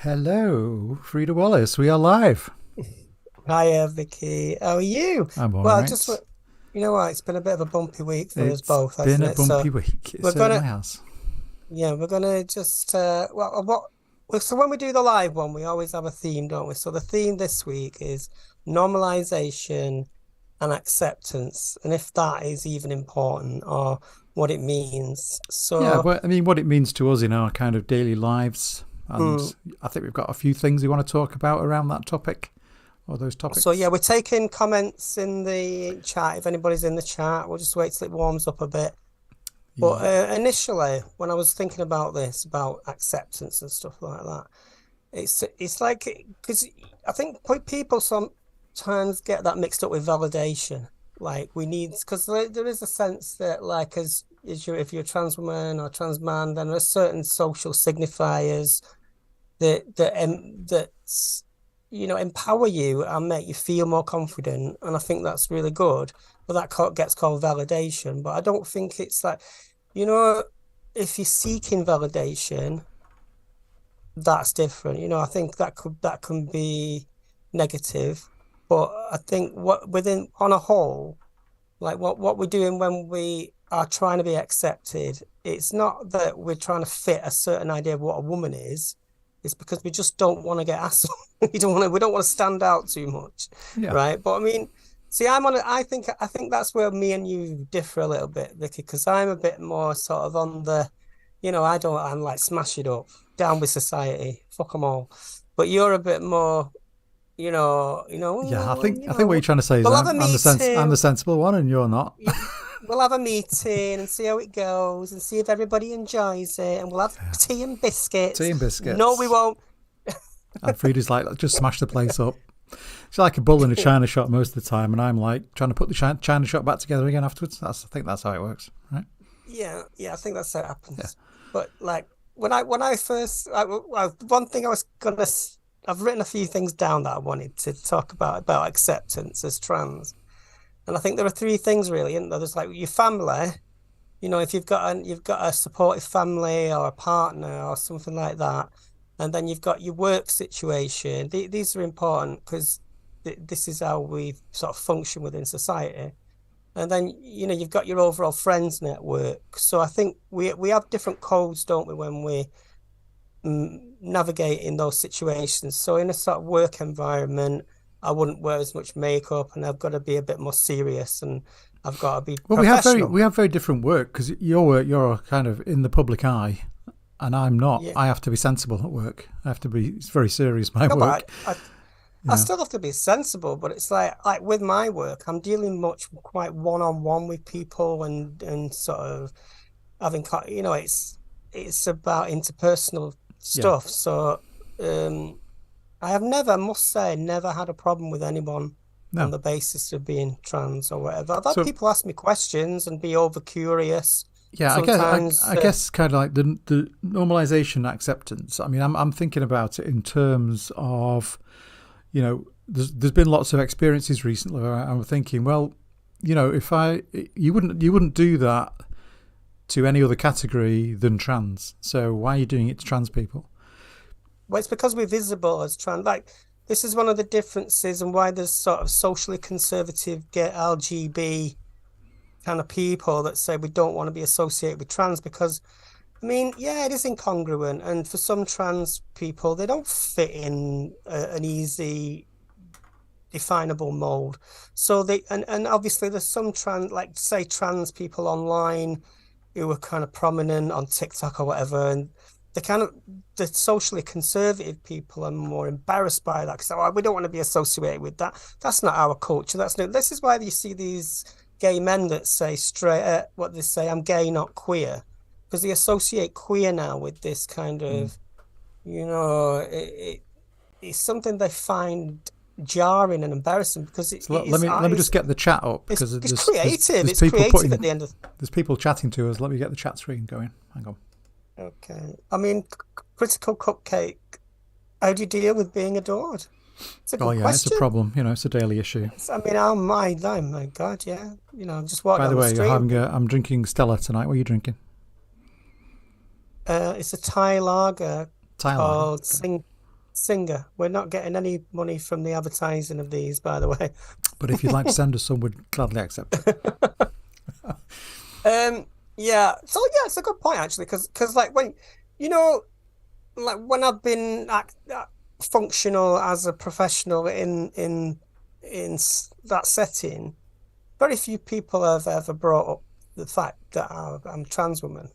Hello, Freda Wallace. We are live. Hiya, Vicky. How are you? I'm all Well, right. you know what? It's been a bit of a bumpy week for us It's both, been hasn't a it? So bumpy week. It we're gonna, certainly has. yeah, we're gonna just, so when we do the live one, we always have a theme, don't we? So the theme this week is normalization and acceptance, and if that is even important or what it means. Yeah, So, but I mean, what it means to us in our kind of daily lives. And mm, I think we've got a few things we want to talk about around that topic or those so yeah, topics. we're taking comments in the chat. If anybody's in the chat, we'll just wait till it warms up a bit. But Yeah. initially, when I was thinking about this, about acceptance and stuff like that, it's like because I think people sometimes get that mixed up with validation. Like we need because there is a sense that like as you if you're a trans woman or trans man, then there are certain social signifiers that empower you and make you feel more confident, and I think that's really good. But gets called validation. But I don't think it's like you know, if you're seeking validation, that's different. I think that can be negative. But I think what within on a whole, like what we're doing when we are trying to be accepted, it's not that we're trying to fit a certain idea of what a woman is. It's because we just don't want to get asked. We don't want to stand out too much, Yeah. right? But I mean, see, I think that's where me and you differ a little bit, Vicky, because I'm a bit more sort of on the, I'm like smash it up, down with society, fuck them all. But you're a bit more, Yeah, I think what you're trying to say is we'll have a I'm the meeting. sensible one and you're not. We'll have a meeting and see how it goes and see if everybody enjoys it. And we'll have tea and biscuits. Tea and No, we biscuits. won't. And Frida's like, just smash the place up. She's like a bull in a china shop most of the time, and I'm like trying to put the china shop back together again afterwards. I think that's how it works, right? Yeah, I think that's how it Yeah. happens. But like when I first, one thing I've written a few things down that I wanted to talk about acceptance as trans. And I think there are three things really, isn't there? There's like your family, if you've got a supportive family or a partner or something like that, and then you've got your work situation. These are important because this is how we sort of function within society. And then you've got your overall friends network. So I think we have different codes, don't we, when we navigate in those situations. So in a sort of work environment, I wouldn't wear as much makeup, and I've got to be a bit more serious, and I've got to be Well, professional. we have very different work because your work you're kind of in the public eye, and I'm not. Yeah. I have to be sensible at work. I have to be. It's very serious my No, but work. I still have to be sensible, but it's like with my work, I'm dealing much quite one-on-one with people and sort of it's about interpersonal Yeah. stuff. So I have never, I must say, never had a problem with anyone on No. the basis of being trans or whatever. I've had So people ask me questions and be over curious. yeah, Sometimes, I guess kind of like the normalization acceptance. I mean, I'm thinking about it in terms of there's been lots of experiences recently where I'm thinking, well, if you wouldn't do that to any other category than trans. So why are you doing it to trans people? well, it's because we're visible as trans. Like, this is one of the differences and why there's sort of socially conservative, get LGB kind of people that say we don't want to be associated with trans because I mean, yeah, it is incongruent, and for some trans people, they don't fit in an easy definable mold. So and obviously there's some like say trans people online who are kind of prominent on TikTok or whatever, and the kind of the socially conservative people are more embarrassed by that because oh, we don't want to be associated with that. That's not our culture. That's no. This is why you see these gay men that say straight what they say, I'm gay, not queer, because they associate queer now with this kind Mm. of, it's something they find jarring and embarrassing because it, So it's let me just get the chat up it's, because it's creative. there's It's people creative putting at the end of. there's people chatting to us. Let me get the chat screen going. Hang on. Okay. I mean, critical cupcake. How do you deal with being adored? It's a Oh good yeah, it's a question. problem. It's a daily issue. I mean, oh my God, yeah. I'm just walking By the down the way, street. I'm drinking Stella tonight. What are you drinking? It's a Thai lager Thai lager. called Okay. Singer. We're not getting any money from the advertising of these, by the way. But if you'd like to send us some, we'd gladly accept it. Yeah. So yeah, it's a good point actually, because like when you know, like when I've been functional as a professional that setting, very few people have ever brought up the fact that I'm a trans woman.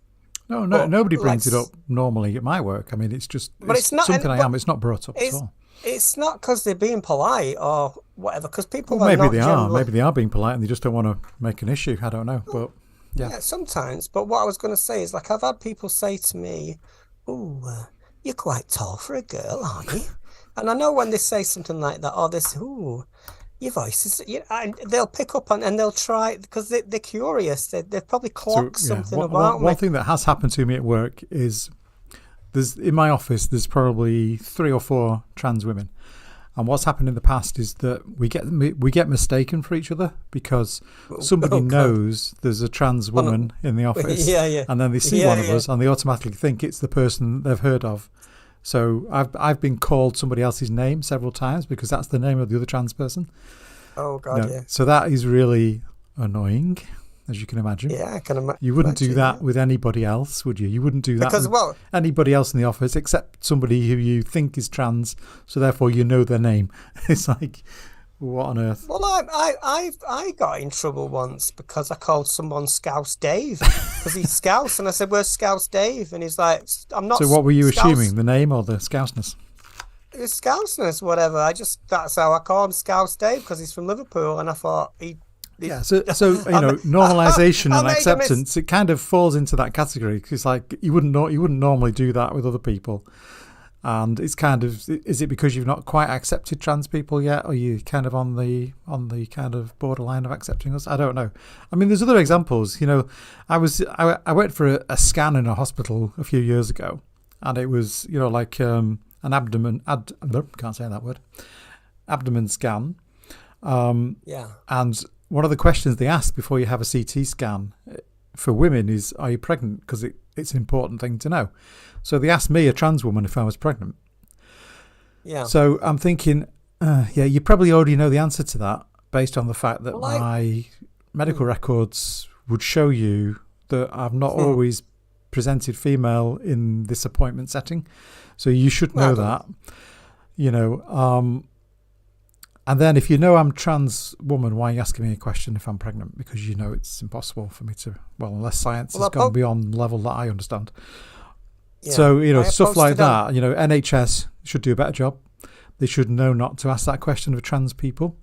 No, But nobody brings it up let's, normally at my work. I mean, it's but it's not, something I but am. It's not brought up at it's all. it's not because they're being polite or whatever, because Well, people are maybe not they are. generally. Maybe they are being polite and they just don't want to make an issue. I don't know. But yeah. Yeah, sometimes. But what I was going to say is, like, I've had people say to me, "Oh, you're quite tall for a girl, aren't you?" And I know when they say something like that, or this, "Ooh, your voice is," and they'll pick up on and they'll try because they're curious. They've probably So clocked yeah, something about one me. thing that has happened to me at work is there's in my office there's probably 3 or 4 trans women. And what's happened in the past is that we get mistaken for each other because somebody Oh God. knows there's a trans Oh, no. woman in the office, Yeah, yeah, and then they see yeah, one of yeah. us and they automatically think it's the person they've heard of. So I've been called somebody else's name several times because that's the name of the other trans person. Oh God, yeah, So that is really annoying, as you can imagine. yeah. I can You wouldn't do imagine. Yeah, that with anybody else, would you? You wouldn't do that because with well, anybody else in the office except somebody who you think is trans, so therefore you know their name. It's like, what on earth? Well, I got in trouble once because I called someone Scouse Dave because he's Scouse, and I said, "Where's Scouse Dave?" And he's like, "I'm not So what were you Scouse, assuming, the name or the scouseness? it's Scouseness, whatever." That's how I call him Scouse Dave because he's from Liverpool, and I thought he Yeah, so I, normalization I and made a miss. acceptance, it kind of falls into that category. 'Cause it's like you wouldn't normally do that with other people. And it's kind of, is it because you've not quite accepted trans people yet, or you kind of on the kind of borderline of accepting us? I don't know. I mean, there's other examples. I went for a scan in a hospital a few years ago, and it was like an can't say that word, abdomen scan. Yeah. And one of the questions they ask before you have a CT scan for women is, are you pregnant? Because it's an important thing to know. So they asked me, a trans woman, if I was pregnant. Yeah. So I'm thinking, yeah, you probably already know the answer to that based on the fact that Well, my medical records would show you that I've not always presented female in this appointment setting. So you should know that, and then if you know I'm trans woman, why are you asking me a question if I'm pregnant? Because you know it's impossible for me to, unless science has gone beyond the level that I understand. yeah. So, I stuff like posted on. that, NHS should do a better job. They should know not to ask that question of trans people.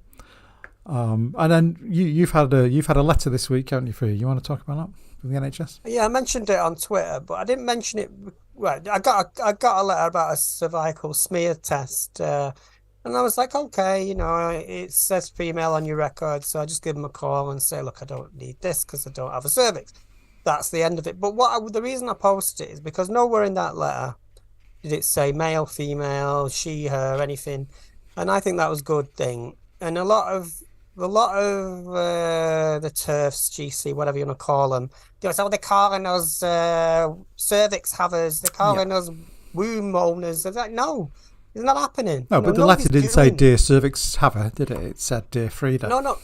And then you've had a letter this week, haven't you, Freda? You want to talk about that from the NHS? Yeah, I mentioned it on Twitter, but I didn't mention it. Well, I got a letter about a cervical smear test, and I was like, okay, it says female on your record, so I just give them a call and say, look, I don't need this because I don't have a cervix. That's the end of it. But the reason I posted it is because nowhere in that letter did it say male, female, she, her, anything, and I think that was a good thing. And a lot of the TERFs, GC, whatever you want to call them, they're calling us cervix havers, they're Yeah. calling us womb owners. It's like, no, it's not happening. No, but the letter didn't say dear cervix haver, did it? It said dear Freda. No.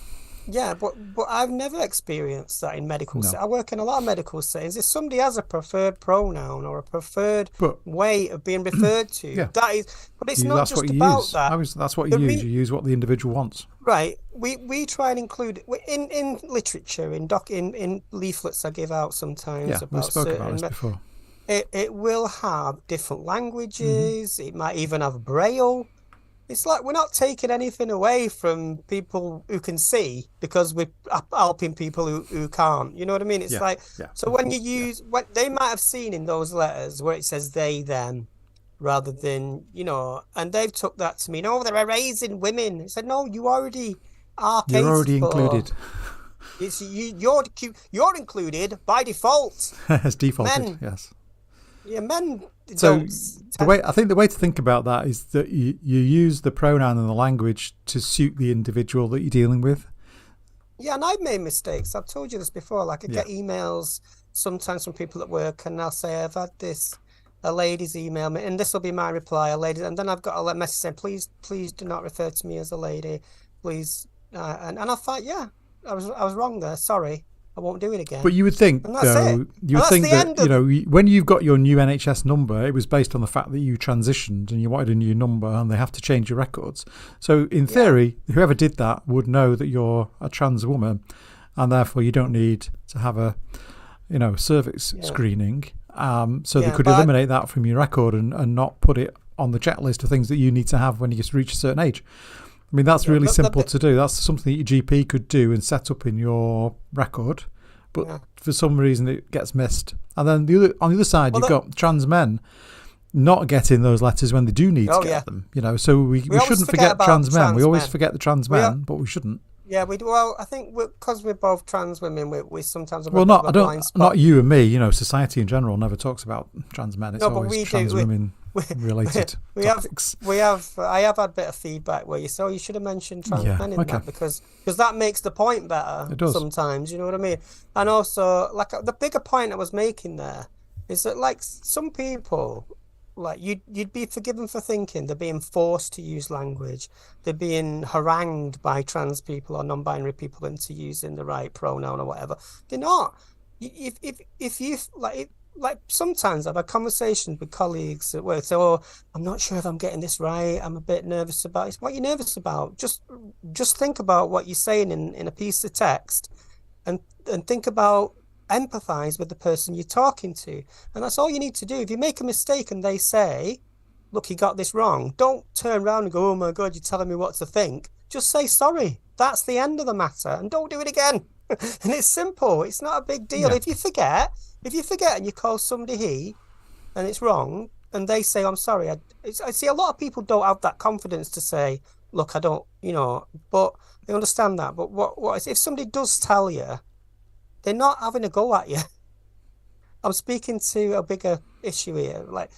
Yeah, but I've never experienced that in medical. No. I work in a lot of medical settings. If somebody has a preferred pronoun or a preferred way of being referred to, Yeah. that is. But it's not That's just what you about use. that. That's what you use. You use what the individual wants. Right. We try and include in literature, in leaflets I give out sometimes Yeah, we about spoke about certain. this before. It will have different languages. It might even have braille. It's like we're not taking anything away from people who can see because we're helping people who can't. You know what I mean? It's so when you use what they might have seen in those letters where it says they, them, rather than, and they've took that to mean, oh, they're erasing women. I said, no, you already are You're already included. It's you're included by default. As defaulted, Men, yes. Yeah, men. So the way to think about that is that you use the pronoun and the language to suit the individual that you're dealing with. Yeah, and I've made mistakes. I've told you this before. Like I get emails sometimes from people at work, and they'll say, "I've had this a lady's emailed me, and this will be my reply, a lady, and then I've got a message saying, please do not refer to me as a lady, please. And I thought, yeah, I was wrong there. Sorry, I won't do it again. But you would think, and that's though, it. you would think that, when you've got your new NHS number, it was based on the fact that you transitioned and you wanted a new number and they have to change your records. So in theory, whoever did that would know that you're a trans woman, and therefore you don't need to have a, cervix screening. So they could eliminate that from your record and not put it on the checklist of things that you need to have when you reach a certain age. I mean, that's really simple to do. That's something that your GP could do and set up in your record, but for some reason it gets missed. And then on the other side, you've got trans men not getting those letters when they do need to get them. So we shouldn't forget trans men. We always forget the trans men, but we shouldn't. Yeah, we do. Well, I think because we're both trans women, we sometimes have not you and me. Society in general never talks about trans men. It's always trans women related topics. I have had a bit of feedback where you should have mentioned trans men in that because that makes the point better. It does. Sometimes, you know what I mean. And also, like the bigger point I was making there is that, like, some people, like, you'd be forgiven for thinking they're being forced to use language, they're being harangued by trans people or non-binary people into using the right pronoun or whatever. They're not. If you like sometimes I've had conversations with colleagues at work say, "Oh, I'm not sure if I'm getting this right. I'm a bit nervous about it." What are you nervous about? Just think about what you're saying in a piece of text, and think about. Empathize with the person you're talking to, and that's all you need to do. If you make a mistake and they say, "Look, you got this wrong," don't turn around and go, "Oh my God, you're telling me what to think." Just say sorry. That's the end of the matter, and don't do it again. And it's simple. It's not a big deal. If you forget and you call somebody he, and it's wrong, and they say, "I'm sorry," I see a lot of people don't have that confidence to say, "Look, I don't," but they understand that. But what if somebody does tell you? They're not having a go at you. I'm speaking to a bigger issue here. Like,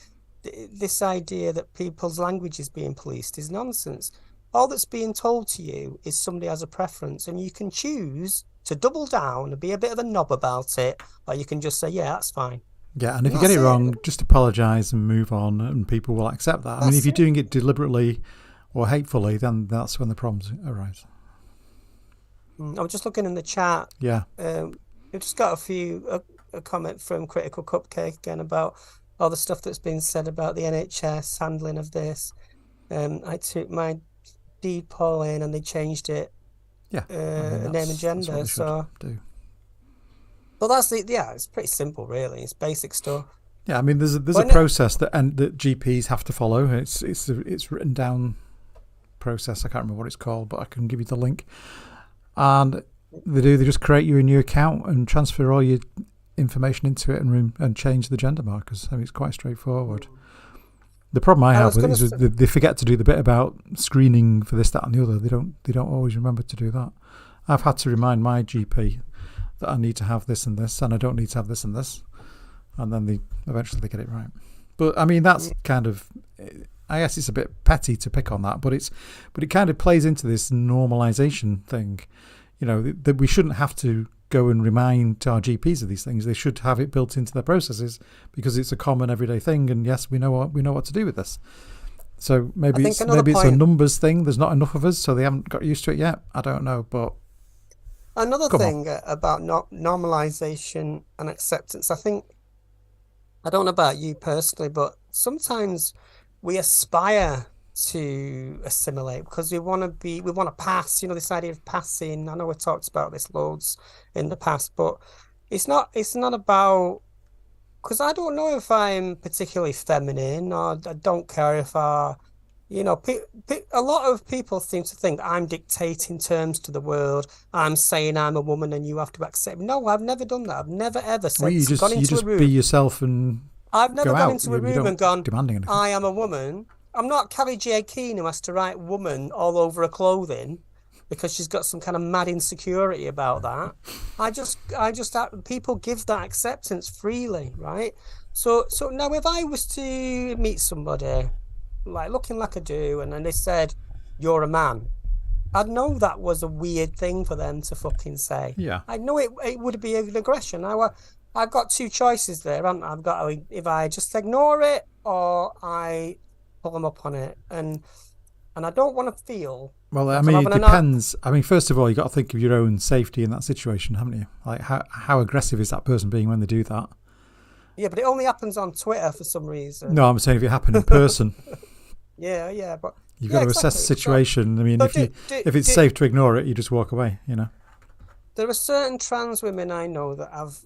this idea that people's language is being policed is nonsense. All that's being told to you is somebody has a preference, and you can choose to double down and be a bit of a knob about it, or you can just say, "Yeah, that's fine." Yeah, and if you get it wrong, just apologise and move on, and people will accept that. I mean, if you're doing it deliberately or hatefully, then that's when the problems arise. I was just looking in the chat. Yeah. We've just got a comment from Critical Cupcake again about all the stuff that's been said about the NHS handling of this. I took my deed poll in and they changed it. Yeah. Name and gender. So do. Well, it's pretty simple, really. It's basic stuff. Yeah, I mean, there's a process that GPs have to follow. It's written down process. I can't remember what it's called, but I can give you the link. And they just create you a new account and transfer all your information into it and change the gender markers. I mean, it's quite straightforward. The problem I have with it is they forget to do the bit about screening for this, that, and the other. They don't always remember to do that. I've had to remind my GP that I need to have this and this, and I don't need to have this and this, and then they eventually get it right. But I mean, that's kind of, I guess it's a bit petty to pick on that, but it kind of plays into this normalisation thing. That we shouldn't have to go and remind our GPs of these things. They should have it built into their processes because it's a common everyday thing. And yes, we know what to do with this. So maybe it's a numbers thing. There's not enough of us, so they haven't got used to it yet. I don't know, but another thing about normalisation and acceptance. I don't know about you personally, but sometimes we aspire to assimilate because we want to pass, this idea of passing. I know we talked about this loads in the past, but it's not about, because I don't know if I'm particularly feminine, or I don't care if a lot of people seem to think I'm dictating terms to the world. I'm saying I'm a woman and you have to accept. No, I've never done that. I've never ever said. Well, you just be yourself, and I've never gone into a room and gone, demanding anything. I am a woman. I'm not Carrie J. Keane who has to write "woman" all over her clothing because she's got some kind of mad insecurity about that. I just people give that acceptance freely, right? So now if I was to meet somebody like looking like I do, and then they said, "You're a man," I'd know that was a weird thing for them to fucking say. Yeah. I know it would be an aggression. Now, I've got two choices there, haven't I? I've got to, if I just ignore it or I pull them up on it, and I don't want to feel Well, I like I'm mean, it having a night. depends. I mean, first of all, you got to think of your own safety in that situation, haven't you? Like, how aggressive is that person being when they do that? Yeah, but it only happens on Twitter for some reason. No, I'm saying if it happened in person, Yeah, but you've got yeah, to assess the exactly. So, situation. I mean, so do, do, if it's do, safe to ignore it, you just walk away. You know. there are certain trans women I know that have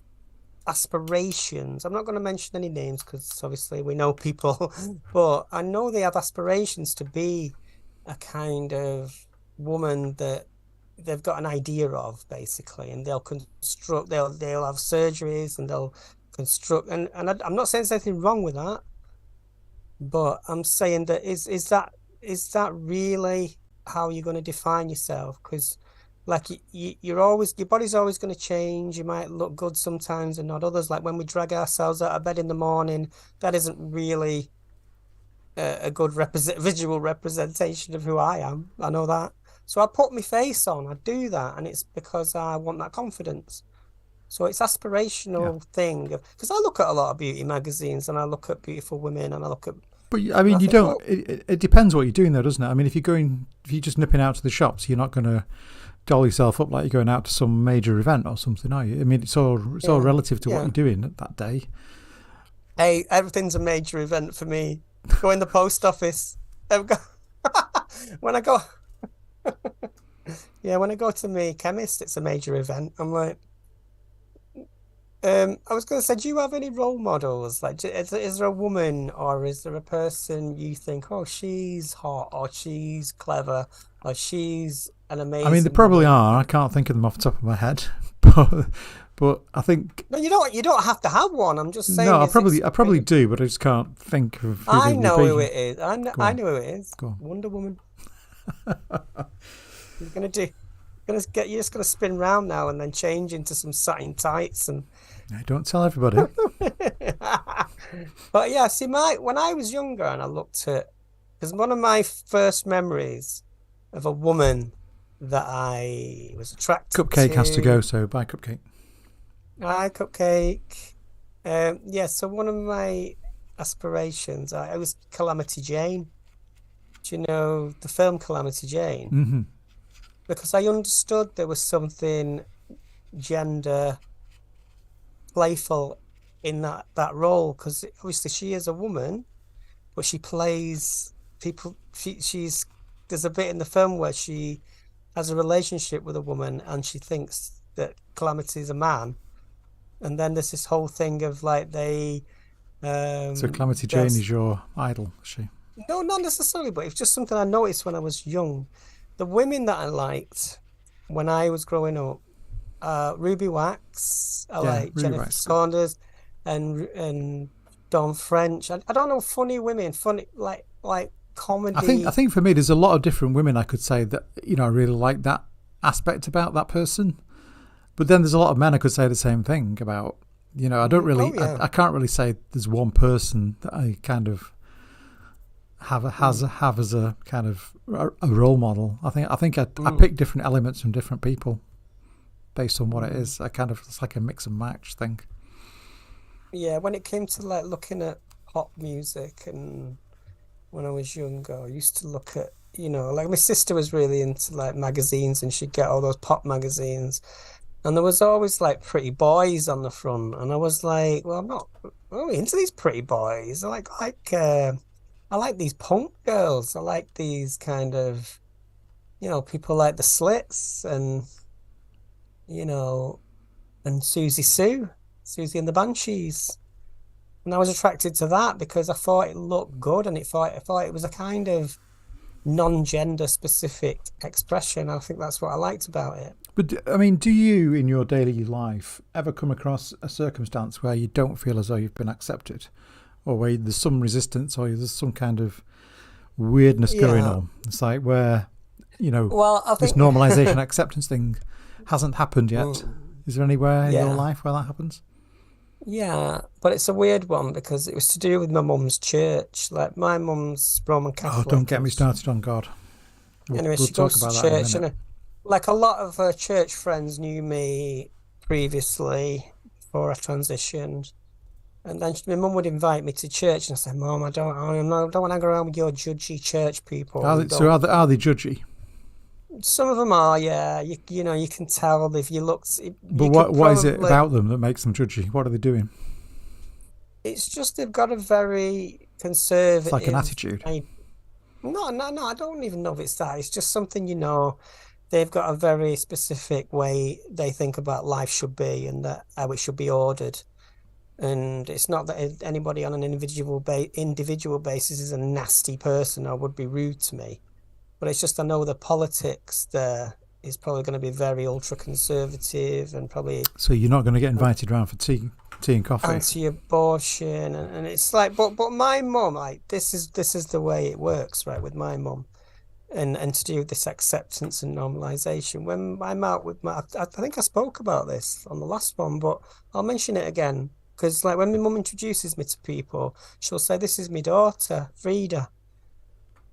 aspirations. I'm not going to mention any names because obviously we know people, but I know they have aspirations to be a kind of woman that they've got an idea of, basically, and they'll have surgeries and they'll construct, I'm not saying there's anything wrong with that, but I'm saying that is that really how you're going to define yourself? Because like you're always, your body's always going to change. You might look good sometimes and not others. Like when we drag ourselves out of bed in the morning, that isn't really a good visual representation of who I am. I know that. So I put my face on. I do that, and it's because I want that confidence. So it's Yeah. aspirational thing, because I look at a lot of beauty magazines and I look at beautiful women and I look at, But I and mean, I you think, don't. oh It depends what you're doing, though, doesn't it? I mean, if you're just nipping out to the shops, you're not going to doll yourself up like you're going out to some major event or something, are you? I mean, it's all yeah, relative to what yeah. you're doing at that day. Hey, everything's a major event for me. Go in the post office. I've got- When I go, yeah, when I go to my chemist, it's a major event. I'm like, I was going to say, do you have any role models? Like, is there a woman or is there a person you think, oh, she's hot or she's clever or she's an I mean, there amazing probably woman? are. I can't think of them off the top of my head, but I think No, you don't have to have one. I'm just no. saying, I probably do, but I just can't think of who they I would know who be. it is. I know, Go I on, know who it is. go on. Wonder Woman. You're gonna do. You're just gonna spin round now and then change into some satin tights and. No, don't tell everybody. But yeah, see, when I was younger and I looked at, because one of my first memories of a woman that I was attracted Cupcake has to go, to, so buy cupcake. I cupcake. Yeah, so one of my aspirations, I was Calamity Jane. Do you know the film Calamity Jane? Hmm. Because I understood there was something gender playful in that role, because obviously she is a woman, but she plays people. She's there's a bit in the film where she has a relationship with a woman and she thinks that Calamity is a man, and then there's this whole thing of like So Calamity they'll Jane is your idol, is she? no, not necessarily, but it's just something I noticed when I was young. The women that I liked when I was growing up, Ruby Wax, I Yeah, like Ruby Jennifer Wax is good. Saunders and Dawn French. I don't know, funny women, funny like I comedy. think for me, there's a lot of different women I could say that I really like that aspect about that person. But then there's a lot of men I could say the same thing about. I don't Oh really, yeah. I can't really say there's one person that I kind of Mm, have as a kind of a role model. I think I mm, pick different elements from different people based on what it mm. is. I kind of it's like a mix and match thing. Yeah, when it came to like looking at pop music, and when I was younger, I used to look at, like my sister was really into like magazines and she'd get all those pop magazines. And there was always like pretty boys on the front. And I was like, well, I'm not really into these pretty boys. I like these punk girls. I like these kind of, people like the Slits you know, and Susie and the Banshees. And I was attracted to that because I thought it looked good and I thought it was a kind of non-gender specific expression. I think that's what I liked about it. But I mean, do you in your daily life ever come across a circumstance where you don't feel as though you've been accepted, or where there's some resistance, or there's some kind of weirdness going Yeah. on? It's like where you know Well, I this think, normalization acceptance thing hasn't happened yet. mm, Is there anywhere in your yeah, life where that happens? yeah, but it's a weird one because it was to do with my mum's church. Like my mum's Roman Oh, don't Catholic, get and me started on God. anyway, We'll she talk goes to about that in a church, minute. and like a lot of her church friends knew me previously before I transitioned. And then my mum would invite me to church, and I said, "Mum, I don't want to hang around with your judgy church people." Are they judgy? Some of them are, yeah. You know, you can tell if you looked. But what is it about them that makes them judgy? What are they doing? It's just they've got a very conservative. It's like an attitude. No. I don't even know if it's that. It's just something, you know. They've got a very specific way they think about life should be and that how it should be ordered. And it's not that anybody on an individual basis is a nasty person or would be rude to me. But it's just I know the politics there is probably going to be very ultra conservative and probably. So you're not going to get invited around for tea and coffee. Anti-abortion, and it's like, but my mum, like this is the way it works, right? With my mum, and to do with this acceptance and normalization. When I'm out with I think I spoke about this on the last one, but I'll mention it again because like when my mum introduces me to people, she'll say, "This is my daughter, Freda."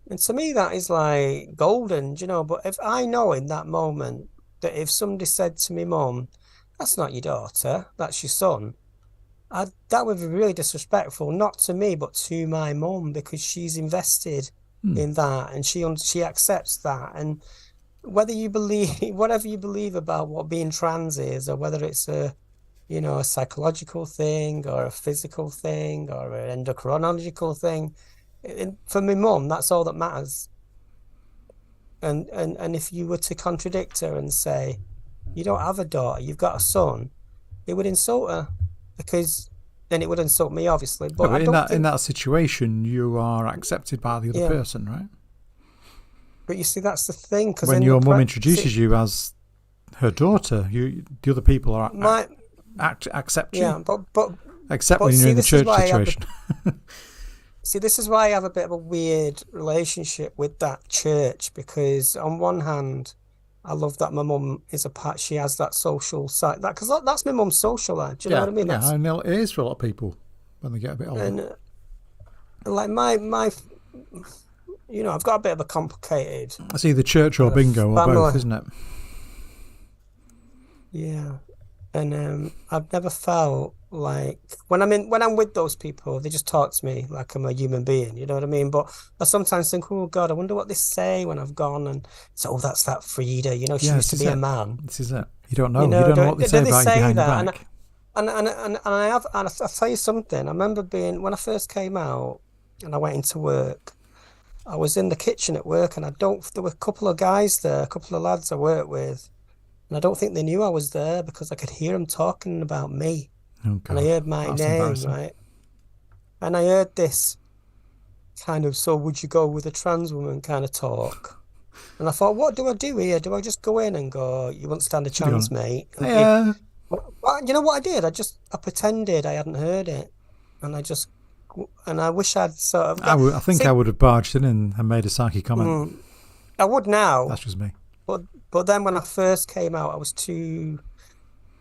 And to me, that is like golden, you know. But if I know in that moment that if somebody said to me, "Mum, that's not your daughter, that's your son," that would be really disrespectful, not to me, but to my mum, because she's invested in that and she accepts that. And whether you believe, whatever you believe about what being trans is, or whether it's a psychological thing or a physical thing or an endocrinological thing, for my mum, that's all that matters. And if you were to contradict her and say, "You don't have a daughter, you've got a son," it would insult her, because then it would insult me, obviously. But in that situation, you are accepted by the other person, right? But you see, that's the thing. Because when your mum introduces you as her daughter, the other people are accept you. Yeah, but except when you're in the church situation. See, this is why I have a bit of a weird relationship with that church, because on one hand, I love that my mum is she has that social side, because that's my mum's social life. Do you know what I mean? Yeah, and it is for a lot of people when they get a bit older. And like my, you know, I've got a bit of a complicated. It's either church or bingo or both, isn't it? Yeah, and I've never felt like when I'm with those people, they just talk to me like I'm a human being. You know what I mean? But I sometimes think, oh God, I wonder what they say when I've gone. And so, that's that Freda. You know, she used to be a man. This is it. You don't know. You don't know what they say about you behind your back. And I'll tell you something. I remember when I first came out and I went into work. I was in the kitchen at work, and there were a couple of guys there, a couple of lads I worked with, and I don't think they knew I was there because I could hear them talking about me. Oh, and I heard my name, right? And I heard this kind of, "So would you go with a trans woman" kind of talk. And I thought, what do I do here? Do I just go in and go, "You won't stand a chance, mate"? Yeah. You know what I did? I pretended I hadn't heard it. And I wish I'd sort of... I think I would have barged in and made a sarky comment. I would now. That's just me. But then when I first came out, I was too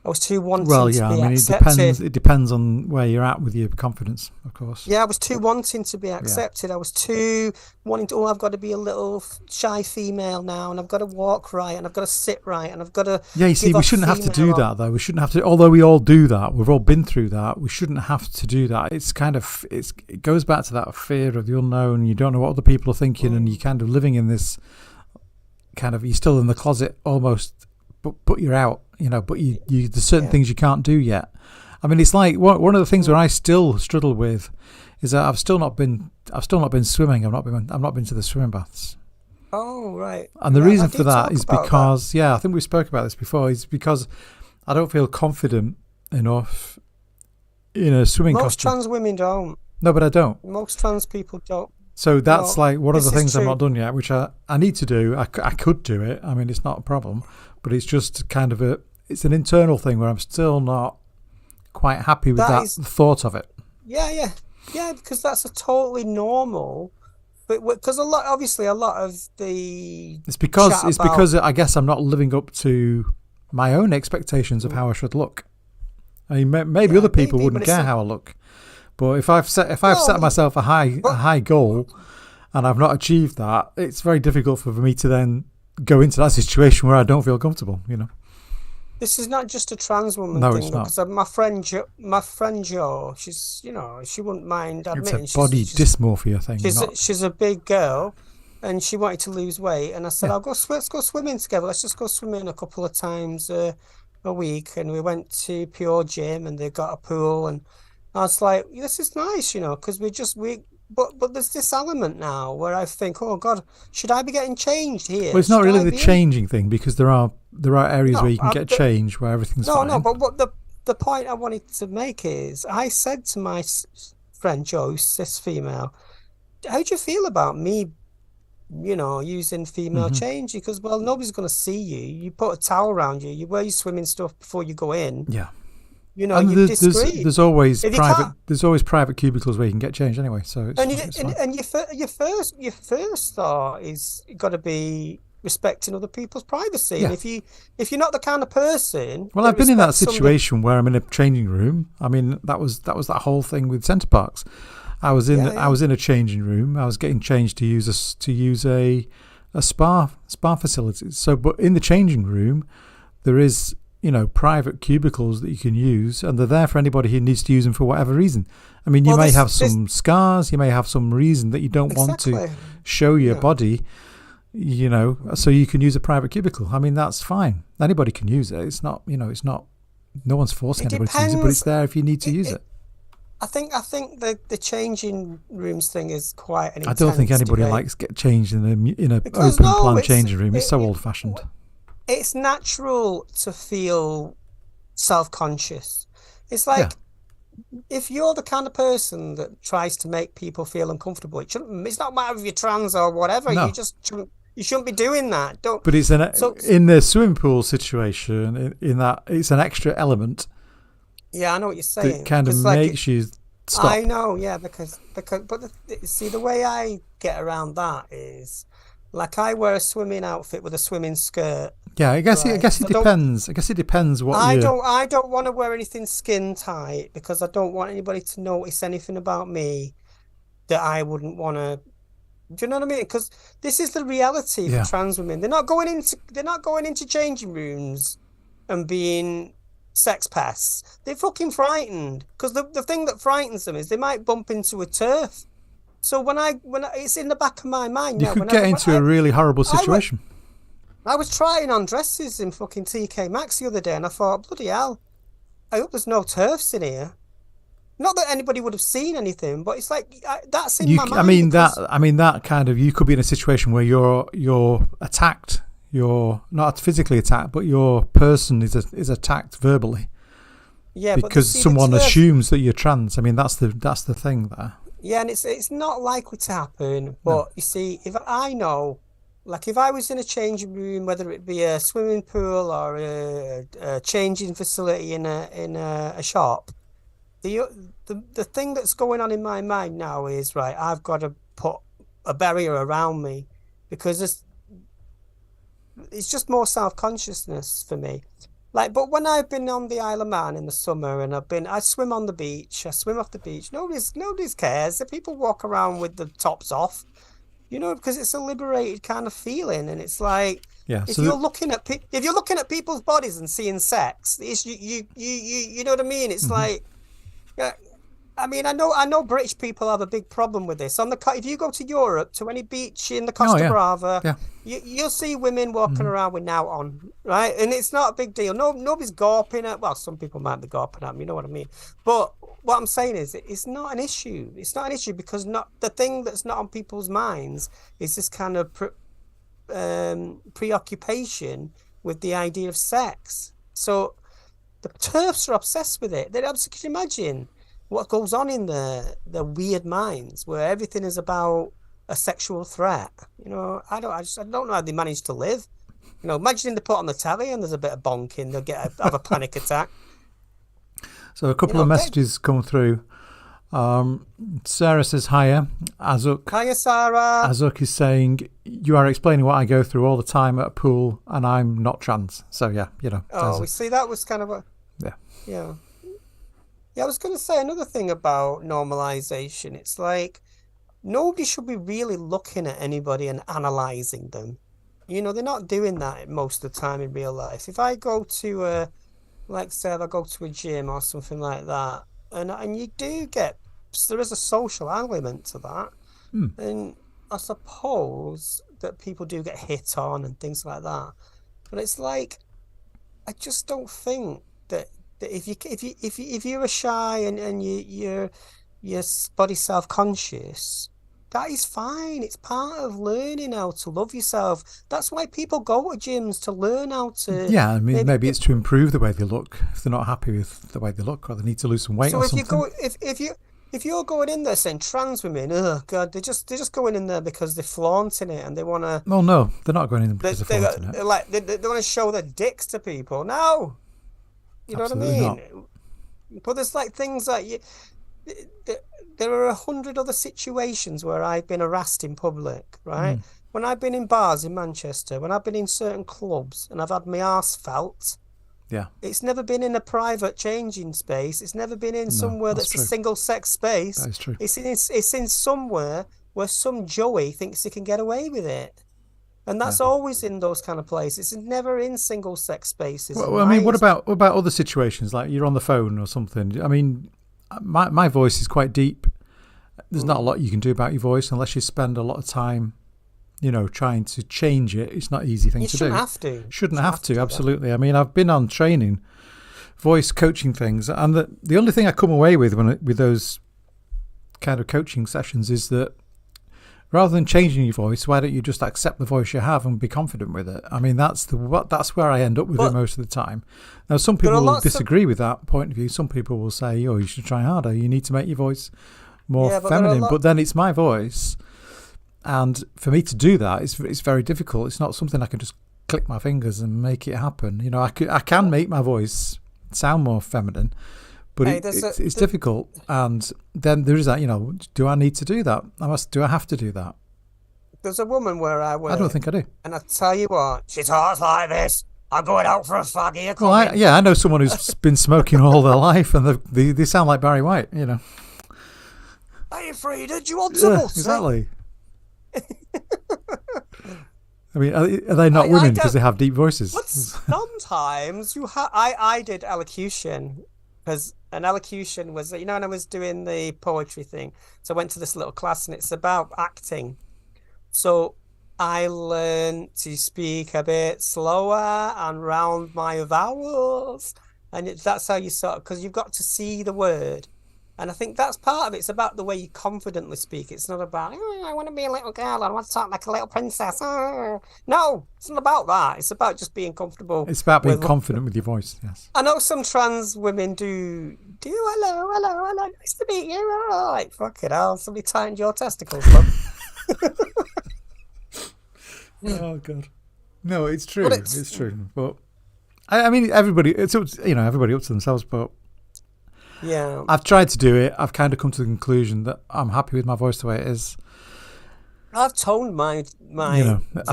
wanting to be accepted. It depends on where you're at with your confidence, of course. Yeah, I was too wanting to be accepted. I was too wanting to, I've got to be a little shy female now, and I've got to walk right, and I've got to sit right, and I've got to... Yeah, you see, we shouldn't have to do that, though. We shouldn't have to, although we all do that, we've all been through that, we shouldn't have to do that. It's kind of, it goes back to that fear of the unknown. You don't know what other people are thinking, and you're kind of living in this kind of, you're still in the closet almost, but you're out. You know, but there's certain things you can't do yet. I mean, it's like one of the things where I still struggle with is that I've still not been swimming. I've not been to the swimming baths. Oh, right. And the reason for that is because I think we spoke about this before. Is because I don't feel confident enough in a swimming costume. Most trans women don't. No, but I don't. Most trans people don't. So that's like one of the things I've not done yet, which I need to do. I could do it. I mean, it's not a problem. But it's just kind of it's an internal thing where I'm still not quite happy with the thought of it. Yeah, because that's a totally normal, but because a lot of the... It's because I guess I'm not living up to my own expectations of how I should look. I mean, maybe other people wouldn't care how I look, but if I've set myself a high goal and I've not achieved that, it's very difficult for me to then go into that situation where I don't feel comfortable, you know. this is not just a trans woman No, thing, it's not. because my friend Jo, she's, you know, she wouldn't mind It's a admitting body dysmorphia thing, not. she's a big girl, and she wanted to lose weight, and I said, Yeah. let's go swimming together. Let's just go swimming a couple of times a week, and we went to Pure Gym, and they got a pool, and I was like, this is nice, you know, because but there's this element now where I think, oh God, should I be getting changed Well, here? it's not Should really I the be changing thing, because there are areas where No, you can get change where everything's no, no, fine. but what the point I wanted to make is, I said to my friend Jo, who's cis female, how do you feel about me, you know, using female Hmm. change? Because, well, nobody's going to see you. You put a towel around you. You wear your swimming stuff before you go in. Yeah. You know, And you're discreet. there's always If you can't, private cubicles where you can get changed anyway, so and it's fine. your first thought is got to be respecting other people's privacy. Yeah. And if you're not the kind of person Well, that I've been in that respects somebody, situation where I'm in a changing room. I mean, that was that whole thing with Centre Parks. I was in a changing room. I was getting changed to use a spa facility. So, but in the changing room, there is, you know, private cubicles that you can use, and they're there for anybody who needs to use them for whatever reason. I mean, you may have some scars, you may have some reason that you don't want to show your body, you know, so you can use a private cubicle. I mean, that's fine. Anybody can use it. It's not, you know, no one's forcing anybody to use it, but it's there if you need to use it. I think the changing rooms thing is quite an intense I don't think anybody debate. likes get changed in a Because open plan changing room. It's so old fashioned. It's natural to feel self-conscious. It's like, if you're the kind of person that tries to make people feel uncomfortable, it's not matter if you're trans or whatever. No. You shouldn't be doing that. But it's in the swimming pool situation, in that it's an extra element. Yeah, I know what you're saying. That kind of makes you stop. I know, yeah, but see, the way I get around that is, like, I wear a swimming outfit with a swimming skirt. Yeah, I guess it depends. I guess it depends what I don't want to wear anything skin tight, because I don't want anybody to notice anything about me that I wouldn't want to. Do you know what I mean? Because this is the reality for trans women. They're not going into changing rooms and being sex pests. They're fucking frightened, because the thing that frightens them is they might bump into a turf. So when it's in the back of my mind, you could get into a really horrible situation. I was trying on dresses in fucking TK Maxx the other day, and I thought, bloody hell, I hope there's no turfs in here. Not that anybody would have seen anything, but it's like, that's in my mind. I mean that kind of, you could be in a situation where you're attacked. You're not physically attacked, but your person is attacked verbally. Yeah, because someone assumes that you're trans. I mean, that's the thing there. Yeah, and it's not likely to happen. But you see, if I know, like, if I was in a changing room, whether it be a swimming pool or a changing facility in a shop, the thing that's going on in my mind now is, right, I've got to put a barrier around me, because it's just more self-consciousness for me. Like, but when I've been on the Isle of Man in the summer, and I swim on the beach, I swim off the beach, nobody's cares. The people walk around with the tops off, you know, because it's a liberated kind of feeling. And it's like, if you're looking at people's bodies and seeing sex, it's you know what I mean? It's like, I mean, I know British people have a big problem with this. If you go to Europe, to any beach in the Costa Brava, you'll see women walking around with now on, right? And it's not a big deal. Nobody's gawping at. Well, some people might be gawping at me. You know what I mean? But what I'm saying is, it's not an issue. It's not an issue, because the thing that's not on people's minds is this kind of preoccupation with the idea of sex. So the TERFs are obsessed with it. Can you imagine what goes on in their weird minds, where everything is about a sexual threat? You know, I don't know how they manage to live. You know, imagine they put on the telly and there's a bit of bonking, they'll have a panic attack. So a couple of messages come through. Sarah says, hiya. Azuk. Hiya, Sarah. Azuk is saying, you are explaining what I go through all the time at a pool, and I'm not trans. So yeah, you know. Oh, we see, that was kind of a... Yeah. Yeah, I was going to say another thing about normalisation. It's like, nobody should be really looking at anybody and analysing them. they're not doing that most of the time in real life. If I go to like say if I go to a gym or something like that, and you do get, there is a social element to that, Hmm. and I suppose that people do get hit on and things like that. But it's like I just don't think that if you're a shy and you're body self-conscious, that is fine. It's part of learning how to love yourself. That's why people go to gyms, to learn how to Yeah, I mean, maybe maybe it's to improve the way they look if they're not happy with the way they look, or they need to lose some weight so or if you something. go if you're going in there saying trans women, oh God, they're just going in there because they're flaunting it and they want to Well, no, they're not going in because they're flaunting it. they want to show their dicks to people. No, you know what I Absolutely not. mean? But there's like things like th- there are 100 other situations where I've been harassed in public, right? Mm. When I've been in bars in Manchester, when I've been in certain clubs and I've had my arse felt, Yeah, it's never been in a private changing space. It's never been in no, somewhere that's that's a true. single sex That space. is true. It's in somewhere where some Joey thinks he can get away with it. And Yeah. that's always in those kind of places. It's never in single sex spaces in Well, I mean, my what about other situations like you're on the phone or something? I mean, my voice is quite deep. There's not a lot you can do about your voice unless you spend a lot of time, trying to change it. It's not an easy thing You to shouldn't do. have to. Shouldn't Shouldn't have have to to, do that. absolutely. I mean, I've been on training, voice coaching things, and the only thing I come away with with those kind of coaching sessions is that rather than changing your voice, why don't you just accept the voice you have and be confident with it? I mean, that's where I end up with it But most of the time. Now, some there are people will lots of disagree with that point of view. Some people will say, "Oh, you should try harder. You need to make your voice more yeah, but there are a feminine." lot. But then it's my voice, and for me to do that, it's very difficult. It's not something I can just click my fingers and make it happen. I can make my voice sound more feminine, but Hey, there's a it's difficult. And then there is that, do I need to do that? Do I have to do that? there's a woman where I I don't work, think I do. and I tell you what, she talks like this. I'm going out for a fag here, Well, coming. I know someone who's been smoking all their life, and they sound like Barry White. Hey, Freda, do you want some Yeah, butter? exactly. I mean, are they not I women because don't. they have deep But voices? sometimes you have. I did elocution because an elocution was, when I was doing the poetry thing. So I went to this little class, and it's about acting. So I learned to speak a bit slower and round my vowels. And that's how you sort of, because you've got to see the word. And I think that's part of it. It's about the way you confidently speak. It's not about, "Oh, I want to be a little girl. I want to talk like a little princess." Oh. No, it's not about that. It's about just being comfortable It's about being with. confident with your voice. Yes. I know some trans women do hello, hello, hello, nice to meet you. Oh, like, fuck it hell, somebody tightened your testicles, love. Oh God. No, it's But true. It's true. But I mean, everybody up to themselves. But yeah. I've tried to do it. I've kind of come to the conclusion that I'm happy with my voice the way it is. I've toned my I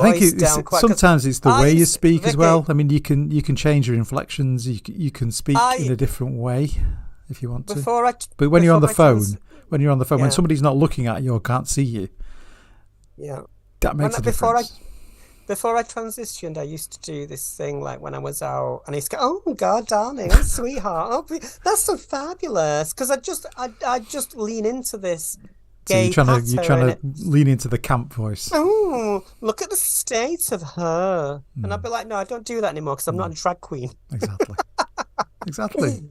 think voice down quite because sometimes it's the way you speak as well. Vicky, I mean, you can change your inflections. You can speak in I a different way if you want to. before I But when you're on before the I phone, when yeah, somebody's not looking at you or can't see you, yeah. that When makes a before I difference. before I transitioned, I used to do this thing like when I was out, and he's go, "Oh God, darling, oh sweetheart, that's so fabulous." Because I just lean into this So gay you're patter, trying and to lean into the camp voice. oh, look at the state of her, and I'd Mm, be like, "No, I don't do that anymore because I'm not no, a drag queen." exactly, exactly.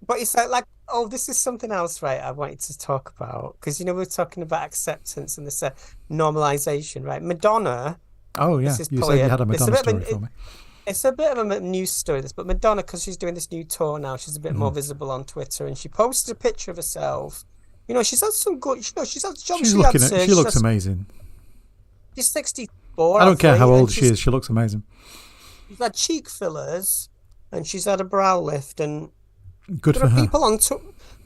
But it's like, oh, this is something else, right? I wanted to talk about because we're talking about acceptance and this normalization, right? Madonna, Oh this yeah, is you said probably you had a it's a Madonna bit of story for me. it's a bit of a news story, this, but Madonna, because she's doing this new tour now, she's a bit more Hmm. visible on Twitter, and she posted a picture of herself. She's had some good, She's she had looking at. surgery. She looks amazing. She's 64, I I don't care how think, and old she is. She looks amazing. she's had cheek fillers, and she's had a brow lift, and Good there for are her. people on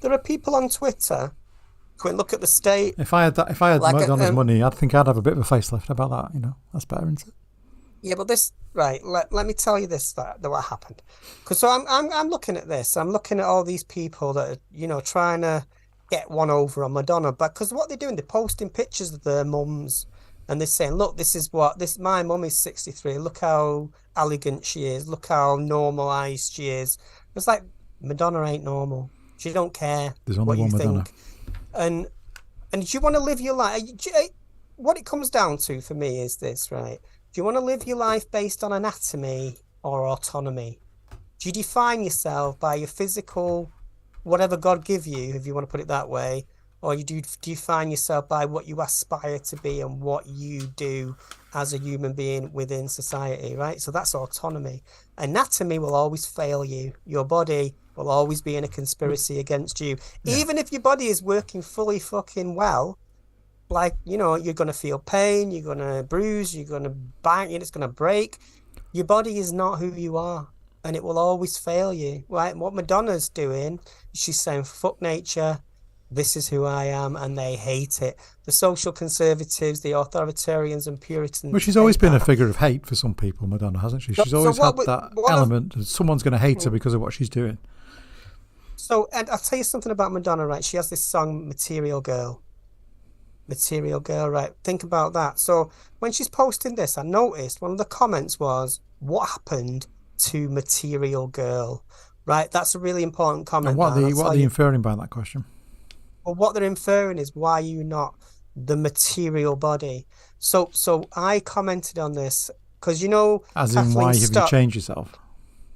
there are people on Twitter who look at the state If I had like Madonna's money, I'd think I'd have a bit of a facelift. How about that? That's better, isn't it? yeah, but this right. Let me tell you this that what happened. Because so I'm looking at this. I'm looking at all these people that are trying to get one over on Madonna. But because what they're doing, they're posting pictures of their mums and they're saying, look, my mum is 63. Look how elegant she is. Look how normalized she is. It's like Madonna ain't normal. She don't care There's only what one you Madonna. think. And do you want to live your life? What it comes down to for me is this, right? Do you want to live your life based on anatomy or autonomy? Do you define yourself by your physical, whatever God give you, if you want to put it that way, or do you define yourself by what you aspire to be and what you do as a human being within society, right? So that's autonomy. Anatomy will always fail you. Your body will always be in a conspiracy against you. Yeah. Even if your body is working fully fucking well, like, you know, you're going to feel pain, you're going to bruise, you're going to bang, and it's going to break. Your body is not who you are, and it will always fail you, right? And what Madonna's doing, she's saying, fuck nature, this is who I am, and they hate it. The social conservatives, the authoritarians and Puritans. Well, she's always been a figure of hate for some people, Madonna, hasn't she? She's always had that element of someone's going to hate her because of what she's doing. So, and I'll tell you something about Madonna, right? She has this song, Material Girl. Material Girl, right? Think about that. So when she's posting this, I noticed one of the comments was, what happened to Material Girl? Right? That's a really important comment. And what are they inferring by that question? Well, what they're inferring is, why are you not the material body? So I commented on this because, you know, as in, why have you changed yourself?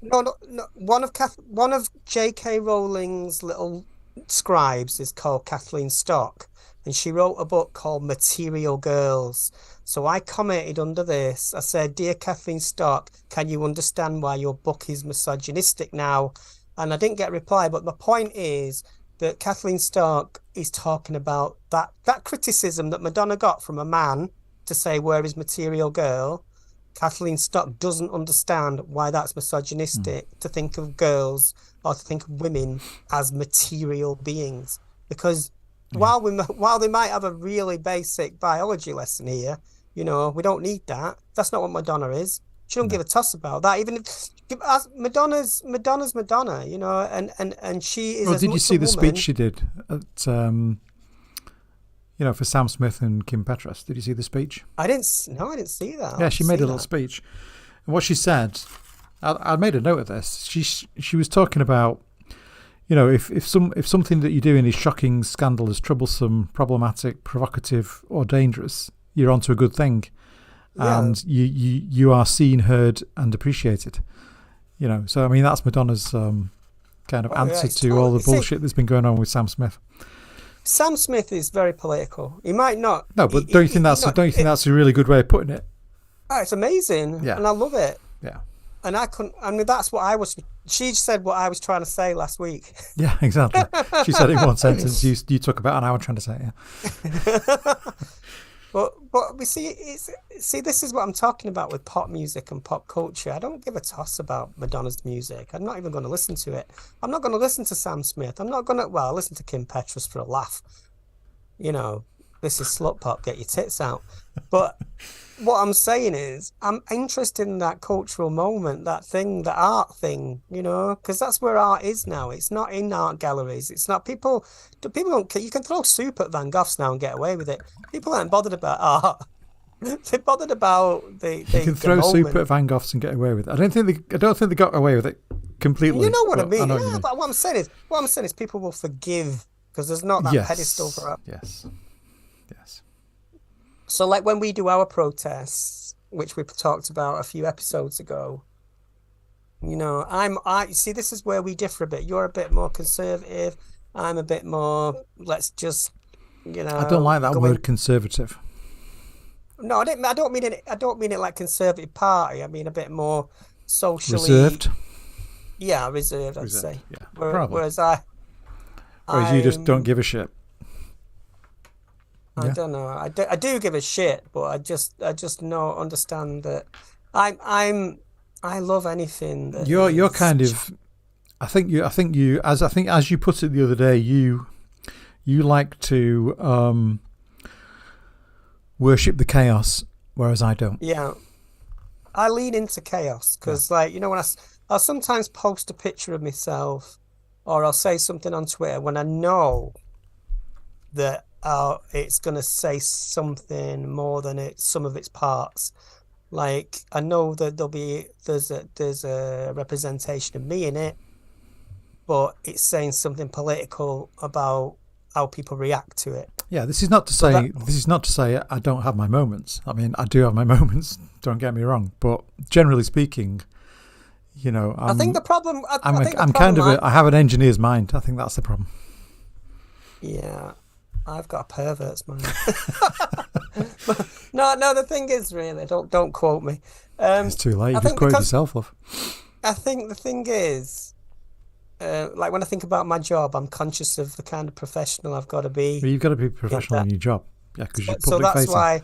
No. One of J.K. Rowling's little scribes is called Kathleen Stock, and she wrote a book called Material Girls. So I commented under this. I said, "Dear Kathleen Stock, can you understand why your book is misogynistic now?" And I didn't get a reply, but my point is that Kathleen Stock is talking about that criticism that Madonna got from a man to say, where is Material Girl? Kathleen Stock doesn't understand why that's misogynistic to think of girls or to think of women as material beings. Because while they might have a really basic biology lesson here, you know, we don't need that. That's not what Madonna is. She don't give a toss about that. Even if Madonna's Madonna, you know, and she is. Well, did you see the speech she did at, you know, for Sam Smith and Kim Petras? Did you see the speech? I didn't see that. Yeah, she made a little speech, and what she said, I made a note of this. She was talking about, you know, if something that you're doing is shocking, scandalous, troublesome, problematic, provocative, or dangerous, you're onto a good thing. Yeah. And you are seen, heard, and appreciated. You know, so I mean, that's Madonna's kind of answer to all the bullshit that's been going on with Sam Smith. Sam Smith is very political. He might not. No, but don't you think that's a really good way of putting it? Oh, it's amazing. Yeah. And I love it. Yeah. And that's what she said what I was trying to say last week. Yeah, exactly. She said it in one sentence. You took about an hour trying to say it. Yeah. But we see this is what I'm talking about with pop music and pop culture. I don't give a toss about Madonna's music. I'm not even going to listen to it. I'm not going to listen to Sam Smith. I'll listen to Kim Petras for a laugh. You know, this is slut pop, get your tits out. But what I'm saying is, I'm interested in that cultural moment, that thing, the art thing, you know, because that's where art is now. It's not in art galleries. It's not people don't. You can throw soup at Van Goghs now and get away with it. People aren't bothered about art. They're bothered about the. You can throw soup at Van Goghs and get away with it. I don't think they got away with it completely. You know what I mean? Yeah, but what I'm saying is, people will forgive because there's not that pedestal for art. Yes. So, like when we do our protests, which we talked about a few episodes ago, you know, see, this is where we differ a bit. You're a bit more conservative. I'm a bit more, let's just, you know. I don't like that word conservative. No, I don't mean it. I don't mean it like Conservative Party. I mean a bit more socially reserved. Yeah, reserved. I'd say. Yeah, whereas you just don't give a shit. I don't know. I do give a shit, but I just don't understand that. I love anything. That you're kind of. I think you as you put it the other day, you like to worship the chaos, whereas I don't. Yeah, I lean into chaos because, like, you know, when I'll sometimes post a picture of myself, or I'll say something on Twitter when I know that it's going to say something more than some of its parts. Like, I know that there's a representation of me in it, but it's saying something political about how people react to it. Yeah, this is not to say I don't have my moments. I mean, I do have my moments. Don't get me wrong, but generally speaking, I think the problem. I have an engineer's mind. I think that's the problem. Yeah, I've got a pervert's mind. No. The thing is, really, don't quote me. It's too late. You just quoted yourself, love. I think the thing is, like when I think about my job, I'm conscious of the kind of professional I've got to be. Well, you've got to be professional in your job. Yeah, because you're public facing.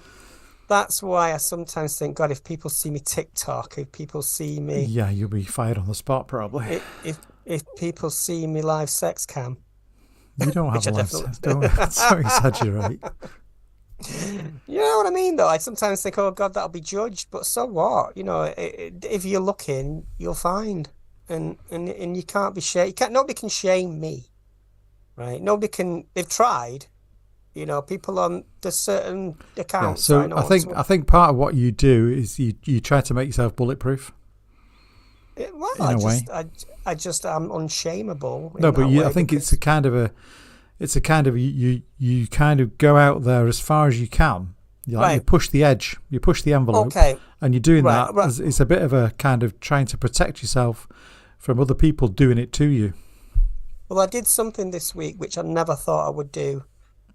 That's why I sometimes think, God, if people see me TikTok, if people see me... Yeah, you'll be fired on the spot, probably. If people see me live sex cam... You don't have a live sex. Don't exaggerate. You know what I mean, though? I sometimes think, oh, God, that'll be judged. But so what? If you're looking, you'll find. And you can't be shamed. Nobody can shame me, right? Nobody can... They've tried... people on the certain accounts. Yeah, so I think part of what you do is you try to make yourself bulletproof. I'm unshameable. No, but I think it's a kind of you kind of go out there as far as you can. You push the edge, you push the envelope, and you're doing that. Right. It's a bit of a kind of trying to protect yourself from other people doing it to you. Well, I did something this week which I never thought I would do.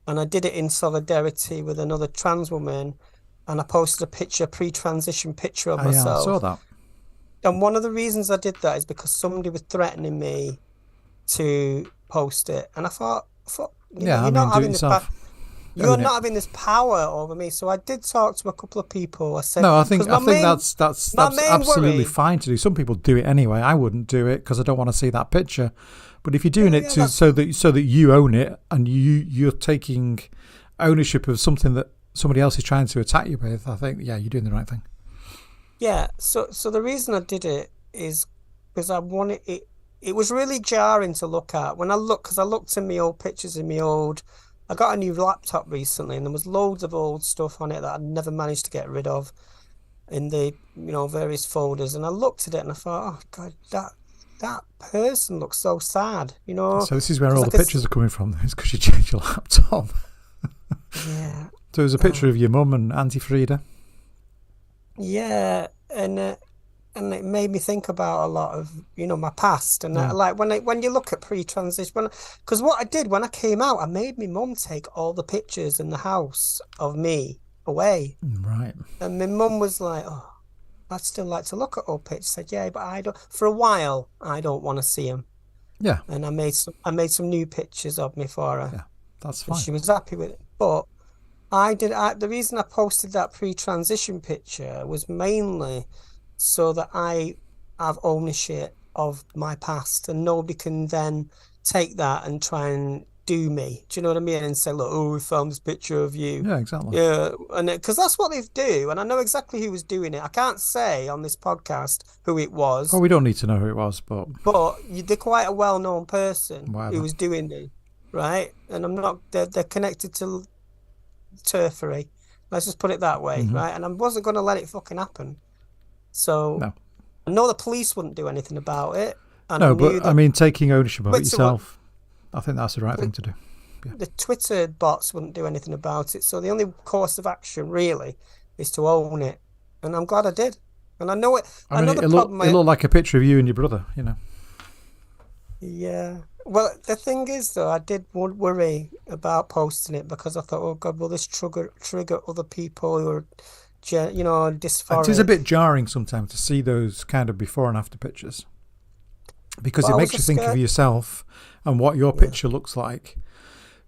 And I did it in solidarity with another trans woman, and I posted a pre-transition picture of myself. Yeah, I saw that. And one of the reasons I did that is because somebody was threatening me to post it, and I thought, you're not having this power over me. So I did talk to a couple of people. I said, no, I think that's absolutely fine to do. Some people do it anyway. I wouldn't do it because I don't want to see that picture. But if you're doing it so that you own it and you're taking ownership of something that somebody else is trying to attack you with, I think you're doing the right thing. Yeah. So the reason I did it is because I wanted it. It was really jarring to look at because I looked in my old pictures I got a new laptop recently, and there was loads of old stuff on it that I'd never managed to get rid of in the various folders. And I looked at it and I thought, oh God, that person looks so sad, So this is where all the pictures are coming from. It's because you changed your laptop. Yeah. So there's a picture of your mum and Auntie Freda. Yeah, and it made me think about a lot of my past, and like when you look at pre-transition, because what I did when I came out, I made my mum take all the pictures in the house of me away. Right. And my mum was like, oh, I'd still like to look at old pictures. I said, yeah, but I don't. For a while, I don't want to see them. Yeah. And I made some new pictures of me for her. Yeah, that's fine. And she was happy with it. But the reason I posted that pre-transition picture was mainly so that I have ownership of my past, and nobody can then take that and try and do me. Do you know what I mean? And say, look, we found this picture of you. Yeah, exactly. Yeah, and because that's what they do, and I know exactly who was doing it. I can't say on this podcast who it was. Well, we don't need to know who it was, but they're quite a well-known person who was doing it, right? And I'm not. They're connected to turfery. Let's just put it that way, right? And I wasn't going to let it fucking happen. So no. I know the police wouldn't do anything about it. And no, but I mean, taking ownership of it yourself, I think that's the right thing to do. Yeah. The Twitter bots wouldn't do anything about it. So the only course of action really is to own it. And I'm glad I did. And I know it. I mean, it looked like a picture of you and your brother, Yeah. Well, the thing is, though, I did worry about posting it because I thought, oh, God, will this trigger other people who are, dysphoric? It is a bit jarring sometimes to see those kind of before and after pictures because it makes you think of yourself and what your picture looks like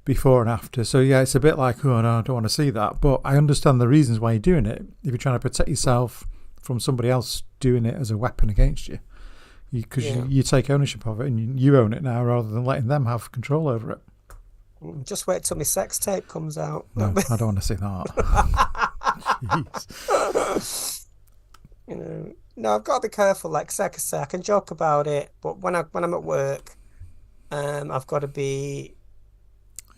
before and after. So, yeah, it's a bit like, oh, no, I don't want to see that. But I understand the reasons why you're doing it. If you're trying to protect yourself from somebody else doing it as a weapon against you. Because you take ownership of it and you own it now rather than letting them have control over it. Just wait till my sex tape comes out. No, I don't want to see that. Jeez. No, I've got to be careful. Like I say, I can joke about it, but when I'm at work, I've got to be.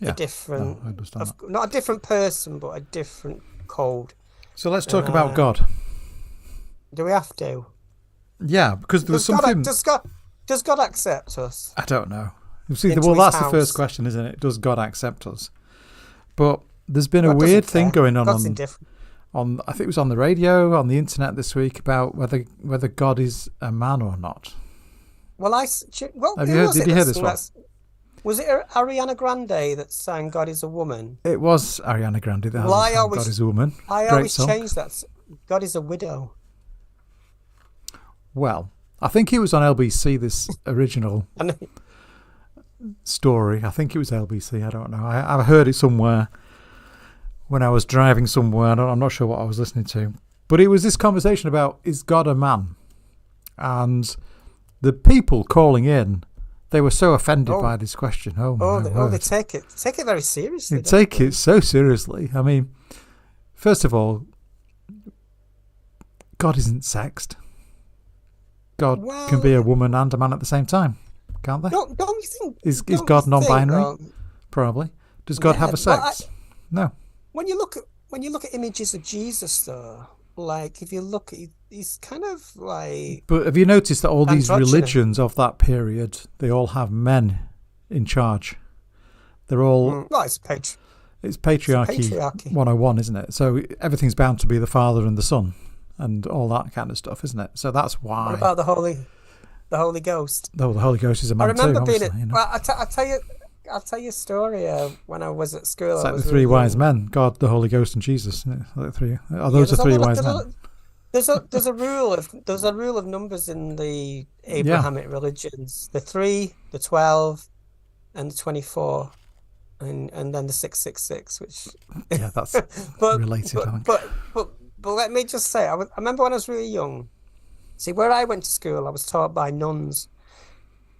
Yeah. a different, I understand that. not a different person, but a different code. So let's talk about God. Do we have to? Yeah, because there was something. Does God accept us? I don't know. You see, Into well, his that's the house? first question, isn't it? Does God accept us? But there's been a God weird doesn't thing care. going God's on indifferent. I think it was on the radio, on the internet this week about whether God is a man or not. Well, Did you hear this one? Was it Ariana Grande that sang "God is a woman"? It was Ariana Grande that Well, has sang God is a woman. I Great always song. change that. God is a widow. Well, I think it was on LBC, this original story. I think it was LBC. I don't know. I heard it somewhere when I was driving somewhere. I'm not sure what I was listening to. But it was this conversation about, is God a man? And the people calling in, they were so offended by this question. They take it very seriously. They take it so seriously. I mean, first of all, God isn't sexed. God can be a woman and a man at the same time, can't they? Don't you think? Is God non-binary? Probably. Does God have a sex? No. When you look at images of Jesus, though, like if you look at, he's kind of like. But have you noticed that all these religions of that period, they all have men in charge? They're all. Well, it's patriarchy 101, isn't it? So everything's bound to be the Father and the Son, and all that kind of stuff, isn't it? So that's why. What about the Holy Ghost? Oh, the Holy Ghost is a man too. I remember being. Well, I'll tell you a story. When I was at school, it's like the three wise men: God, the Holy Ghost, and Jesus. Like three. Are those the three wise men? There's a rule of numbers in the Abrahamic religions: the 3, the 12, and the 24, and then the 666. Which that's related. But let me just say, I remember when I was really young. See, where I went to school, I was taught by nuns,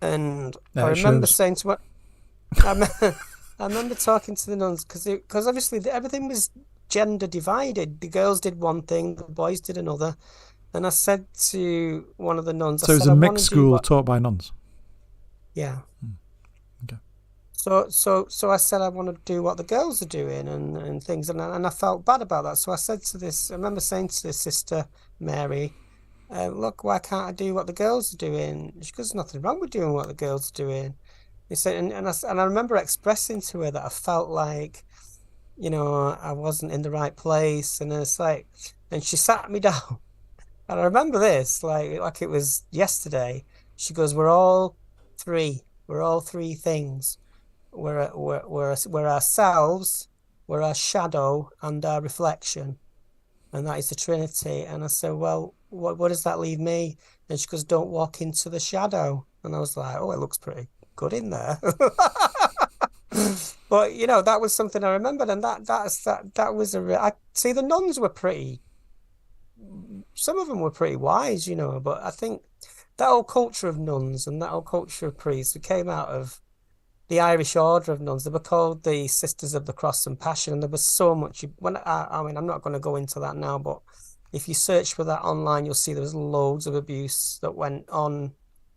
and I remember saying to what. I remember talking to the nuns because obviously everything was gender divided. The girls did one thing, the boys did another. And I said to one of the nuns, so it was a mixed school taught by nuns. Yeah. Okay. So I said I want to do what the girls are doing and things, and I felt bad about that. So I said I remember saying to this sister Mary, look, why can't I do what the girls are doing? She goes, there's nothing wrong with doing what the girls are doing. He said, and I remember expressing to her that I felt like, I wasn't in the right place, and it's like, and she sat me down, and I remember this like it was yesterday. She goes, we're all three things. We're ourselves, we're our shadow, and our reflection, and that is the Trinity. And I said, well, what does that leave me? And she goes, don't walk into the shadow. And I was like, oh, it looks pretty good in there. But that was something I remembered, and that was I see the nuns were pretty, some of them were pretty wise, but I think that whole culture of nuns and that whole culture of priests, it came out of the Irish order of nuns. They were called the Sisters of the Cross and Passion, and there was so much. I mean, I'm not going to go into that now, but if you search for that online, you'll see there was loads of abuse that went on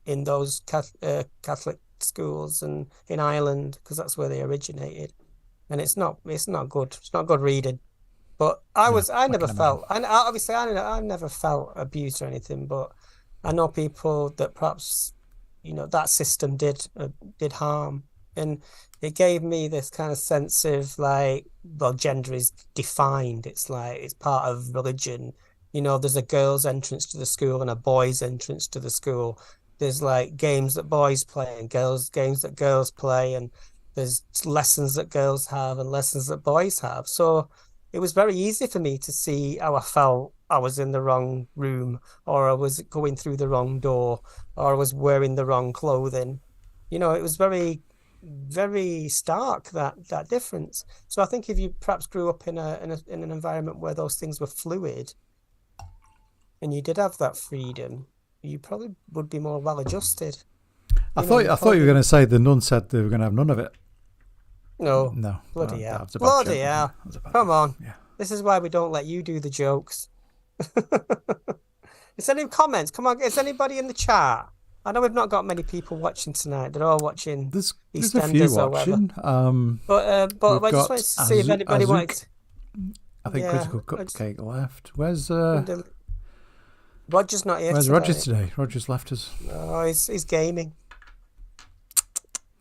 in those Catholic schools and in Ireland, because that's where they originated, and it's not good. It's not good reading. But I never felt abuse or anything, but I know people that perhaps that system did harm, and it gave me this kind of sense of like, well, gender is defined. It's like it's part of religion. There's a girl's entrance to the school and a boy's entrance to the school. There's like games that boys play and games that girls play, and there's lessons that girls have and lessons that boys have. So it was very easy for me to see how I felt I was in the wrong room, or I was going through the wrong door, or I was wearing the wrong clothing. It was very, very stark, that difference. So I think if you perhaps grew up in an environment where those things were fluid, and you did have that freedom, you probably would be more well adjusted. I thought you were going to say the nun said they were going to have none of it. No. Bloody hell. Bloody hell. Come on. Yeah. This is why we don't let you do the jokes. Is there any comments? Come on, is anybody in the chat? I know we've not got many people watching tonight. They're all watching There's a few EastEnders or whatever. watching. But We've I just wanted got to see if anybody Azuk. wanted. I think Yeah, Critical Cupcake left. Where's Roger's not here Where's Roger today. today? Roger's left us. Oh, he's gaming.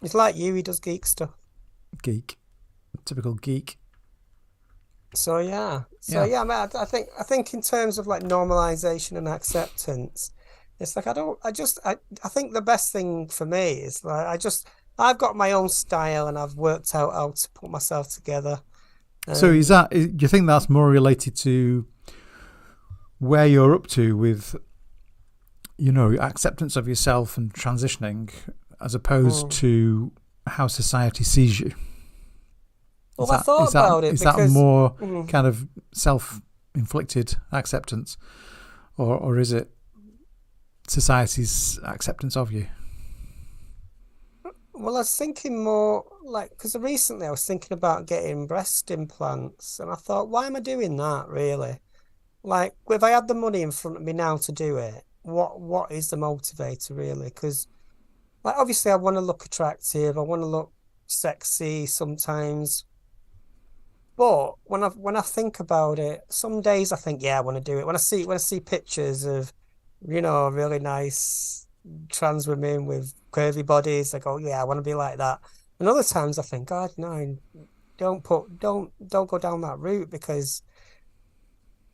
He's like you. He does geek stuff. Geek, typical geek. So yeah, Yeah. I mean, I think in terms of like normalization and acceptance, it's like I think the best thing for me is like I've got my own style and I've worked out how to put myself together. So do you think that's more related to where you're up to with, acceptance of yourself and transitioning, as opposed to how society sees you? Well, I thought about it is because that more kind of self-inflicted acceptance, or is it society's acceptance of you? well, I was thinking more like because recently I was thinking about getting breast implants, and I thought, why am I doing that really? Like, if I had the money in front of me now to do it, what is the motivator really? Because, like, obviously, I want to look attractive, I want to look sexy sometimes, but when I think about it, some days I think, yeah, I want to do it. When I see pictures of, really nice trans women with curvy bodies, I go, yeah, I want to be like that. And other times I think, God, no, don't go down that route because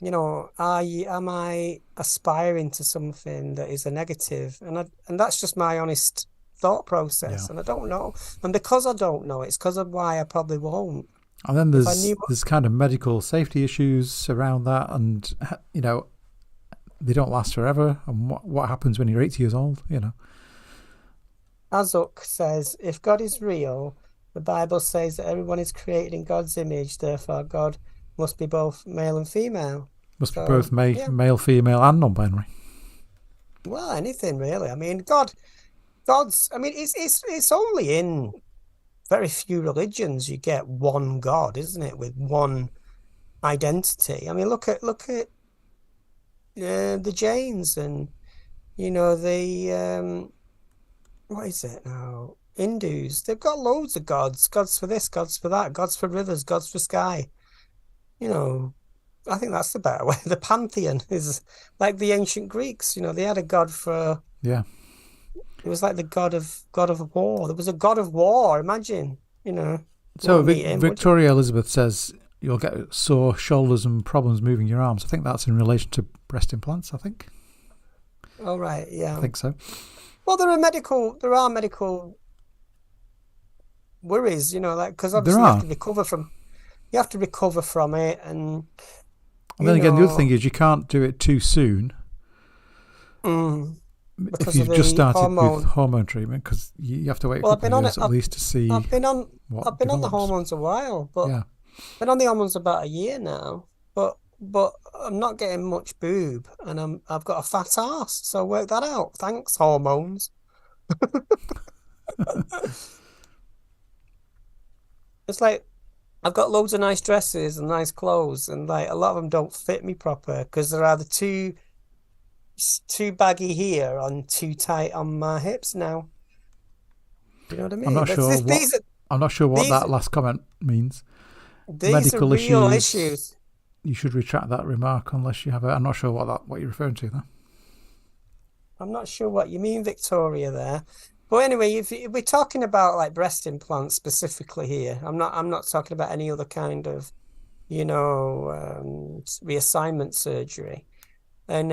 am I aspiring to something that is a negative? And that's just my honest thought process. Yeah. And I don't know. And because I don't know, it's because of why I probably won't. And then there's kind of medical safety issues around that, and they don't last forever. And what happens when you're 80 years old? Azuk says, if God is real, the Bible says that everyone is created in God's image, therefore God must be both male and female. Must be both male, female, and non-binary. Well, anything really. I mean, God's. I mean, it's only in very few religions you get one God, isn't it? With one identity. I mean, look at the Jains and the what is it now? Hindus. They've got loads of gods. Gods for this, gods for that, gods for rivers, gods for sky. I think that's the better way. The pantheon is like the ancient Greeks. They had a god for. Yeah. It was like the god of war. There was a god of war. Imagine, So Victoria Elizabeth says you'll get sore shoulders and problems moving your arms. I think that's in relation to breast implants. I think. Oh right, yeah. I think so. Well, there are medical worries, like because obviously you have to recover from it, and then again, the other thing is you can't do it too soon. If you've just started with hormone treatment, because you have to wait a couple of years at least to see. I've been on the hormones a while, but yeah. I've been on the hormones about a year now. But I'm not getting much boob, and I've got a fat ass, so work that out. Thanks, hormones. It's like I've got loads of nice dresses and nice clothes, and like a lot of them don't fit me proper because they're either too baggy here and too tight on my hips now. You know what I mean? I'm not sure what that last comment means. These medical are real issues. You should retract that remark unless you have I'm not sure what you're referring to there. I'm not sure what you mean, Victoria, there. But anyway, if we're talking about like breast implants specifically here, I'm not talking about any other kind of, reassignment surgery, and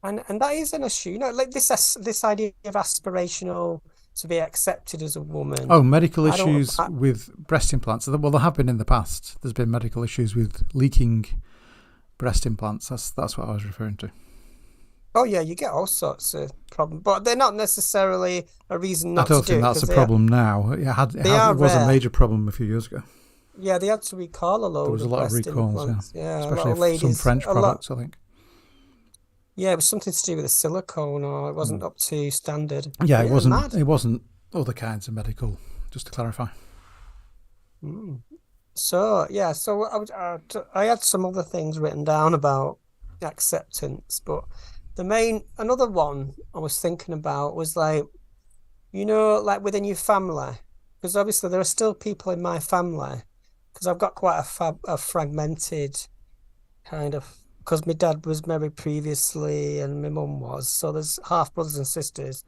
that is an issue. Like this idea of aspirational to be accepted as a woman. Oh, medical issues with breast implants. Well, there have been in the past. There's been medical issues with leaking breast implants. That's what I was referring to. Oh yeah, you get all sorts of problems, but they're not necessarily a reason not to do it. I don't think that's a problem now. It was a major problem a few years ago. Yeah, they had to recall a load. There was a lot of recalls, implants. Yeah, especially some French products, I think. Yeah, it was something to do with the silicone, or it wasn't up to standard. Yeah, it wasn't. Mad. It wasn't other kinds of medical. Just to clarify. So yeah, I had some other things written down about acceptance, but another one I was thinking about was like, like within your family, because obviously there are still people in my family, because I've got quite a fragmented kind of, because my dad was married previously and my mum was, so there's half brothers and sisters,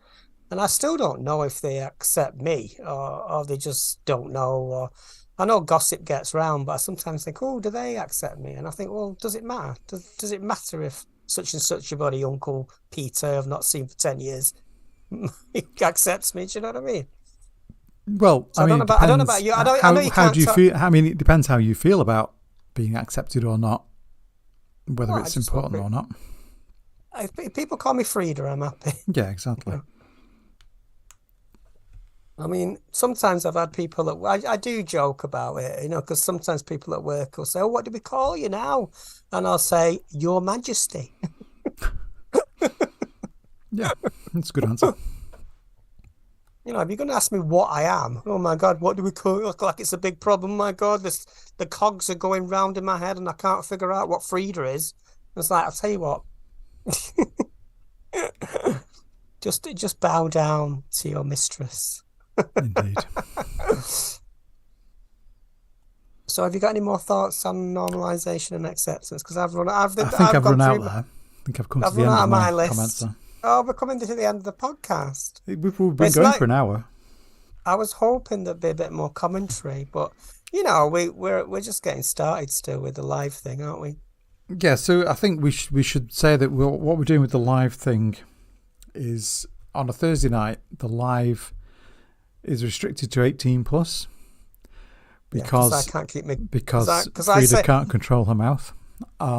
and I still don't know if they accept me or they just don't know. Or I know gossip gets round, but I sometimes think, oh, do they accept me? And I think, well, does it matter? Does it matter if such and such your buddy, Uncle Peter, I've not seen for 10 years, accepts me? Do you know what I mean? Well, So I mean, it depends. I don't know about you. I know you how can't do you talk. feel? I mean, it depends how you feel about being accepted or not, whether Well, it's important or not. If people call me Freda, I'm happy. Yeah, exactly. I mean, sometimes I've had people that I do joke about it, because sometimes people at work will say, "Oh, what do we call you now?" And I'll say, "Your Majesty." Yeah, that's a good answer. If you're going to ask me what I am, oh my God, what do we call it? Look like it's a big problem. My God, the cogs are going round in my head and I can't figure out what Freda is. It's like, I'll tell you what, just bow down to your mistress. Indeed. So have you got any more thoughts on normalisation and acceptance? Because I've run out there. I think I've come to the end of my comments there. Oh, we're coming to the end of the podcast. We've been going for an hour. I was hoping there'd be a bit more commentary, but we're just getting started still with the live thing, aren't we? Yeah, so I think we should say that what we're doing with the live thing is on a Thursday night. The live is restricted to 18 plus because I can't keep me because Freda can't control her mouth.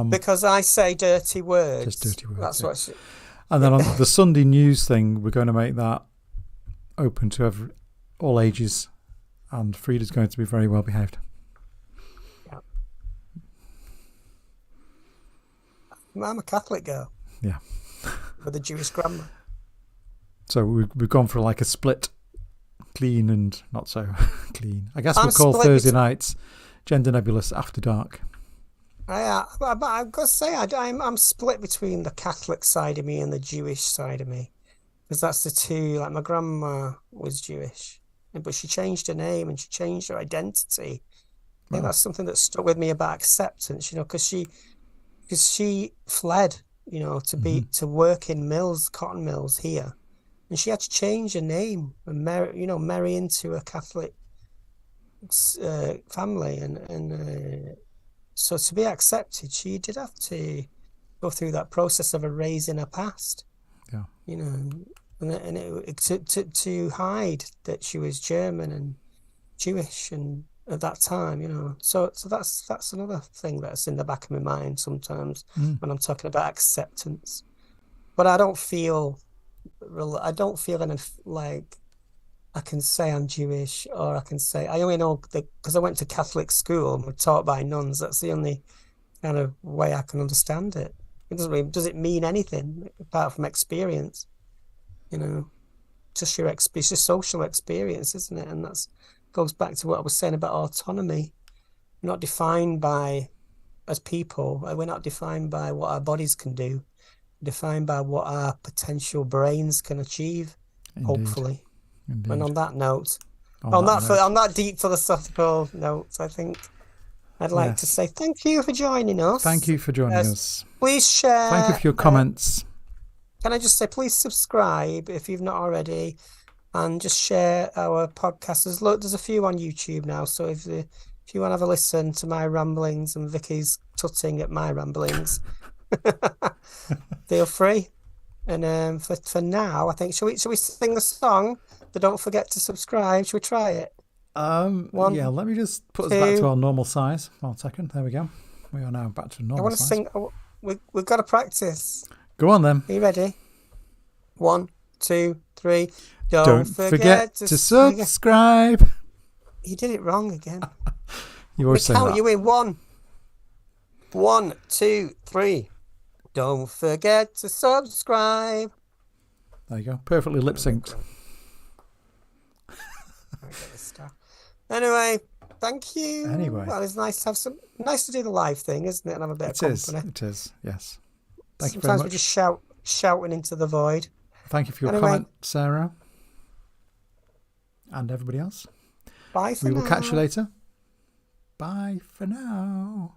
Because I say dirty words. Just dirty words. That's what. And then on the Sunday news thing, we're going to make that open to all ages, and Freda's going to be very well behaved. Yeah. I'm a Catholic girl. Yeah. With a Jewish grandma. So we've gone for like a split, clean and not so clean. I guess we'll call Thursday nights Gender Nebulous After Dark. I've got to say, I'm split between the Catholic side of me and the Jewish side of me, because that's the two. Like my grandma was Jewish, but she changed her name and she changed her identity. I think that's something that stuck with me about acceptance, because she fled, to work in cotton mills here, and she had to change her name and marry into a Catholic family, and so to be accepted, she did have to go through that process of erasing her past. Yeah. And to hide that she was German and Jewish, and at that time, so that's another thing that's in the back of my mind sometimes when I'm talking about acceptance. But I don't feel any like I can say I'm Jewish, or I can say I only know because I went to Catholic school and we're taught by nuns. That's the only kind of way I can understand it. Does it mean anything apart from experience? Just it's just social experience, isn't it? And that goes back to what I was saying about autonomy. We're not defined by, as people, we're not defined by what our bodies can do. We're defined by what our potential brains can achieve. Indeed. Hopefully. Indeed. And on that note, on that deep philosophical note, I think I'd like to say thank you for joining us. Thanh you for joining us. Please share. Thank you for your comments. Can I just say, please subscribe if you've not already, and just share our podcast. There's a few on YouTube now, so if you want to have a listen to my ramblings and Vicky's tutting at my ramblings, feel free. And for now, I think, shall we sing a song? But don't forget to subscribe. Shall we try it? Let me just put us back to our normal size. 1 second. There we go. We are now back to normal size. I want to sing. We've got to practice. Go on then. Are you ready? 1, 2, 3. Don't forget to subscribe. You did it wrong again. You always say that. Count you in 1. 1, 2, 3. Don't forget to subscribe. There you go. Perfectly lip synced. Anyway, thank you. Anyway. Well, it's nice to do the live thing, isn't it? And have a bit of company. It is, yes. Thank you very much. Sometimes we just shout shouting into the void. Thank you for your Anyway, comment, Sarah, and everybody else. bye for We will catch you now. later. Bye for now.